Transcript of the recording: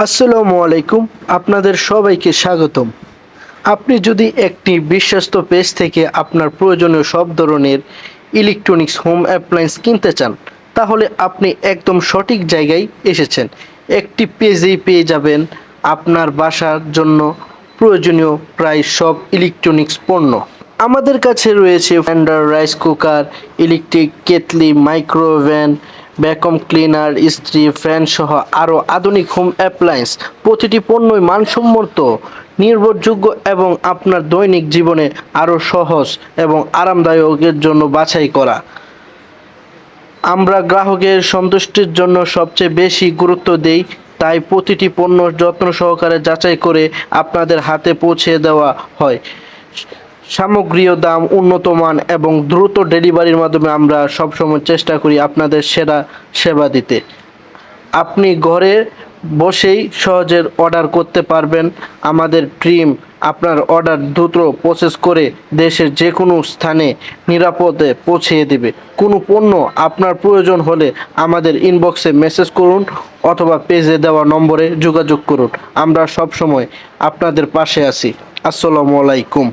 আসসালামু আলাইকুম। আপনাদের সবাইকে স্বাগতম। আপনি যদি একটি বিশ্বস্ত পেজ থেকে আপনার প্রয়োজনীয় সব ধরনের ইলেকট্রনিক্স হোম অ্যাপ্লায়েন্স কিনতে চান, তাহলে আপনি একদম সঠিক জায়গায় এসেছেন। একটি পেজেই পেয়ে যাবেন আপনার বাসার জন্য প্রয়োজনীয় প্রায় সব ইলেকট্রনিক্স পণ্য। আমাদের কাছে রয়েছে blender, rice cooker, electric kettle, micro oven, vacuum cleaner, ইস্ত্রি, ফ্যান সহ আরও আধুনিক হোম অ্যাপ্লায়েন্স। প্রতিটি পণ্যই মানসম্মত, নির্ভরযোগ্য এবং আপনার দৈনিক জীবনে আরও সহজ এবং আরামদায়কের জন্য বাছাই করা। আমরা গ্রাহকের সন্তুষ্টির জন্য সবচেয়ে বেশি গুরুত্ব দেই, তাই প্রতিটি পণ্য যত্ন সহকারে যাচাই করে আপনাদের হাতে পৌঁছে দেওয়া হয়। সামগ্রীর দাম, উন্নত মান এবং দ্রুত ডেলিভারির মাধ্যমে আমরা সবসময় চেষ্টা করি আপনাদের সেরা সেবা দিতে। আপনি ঘরে বসেই সহজে অর্ডার করতে পারবেন। আমাদের টিম আপনার অর্ডার দ্রুত প্রসেস করে দেশের যে কোনো স্থানে নিরাপদে পৌঁছিয়ে দেবে। কোনো পণ্য আপনার প্রয়োজন হলে আমাদের ইনবক্সে মেসেজ করুন অথবা পেজে দেওয়া নম্বরে যোগাযোগ করুন। আমরা সবসময় আপনাদের পাশে আছি। আসসালামু আলাইকুম।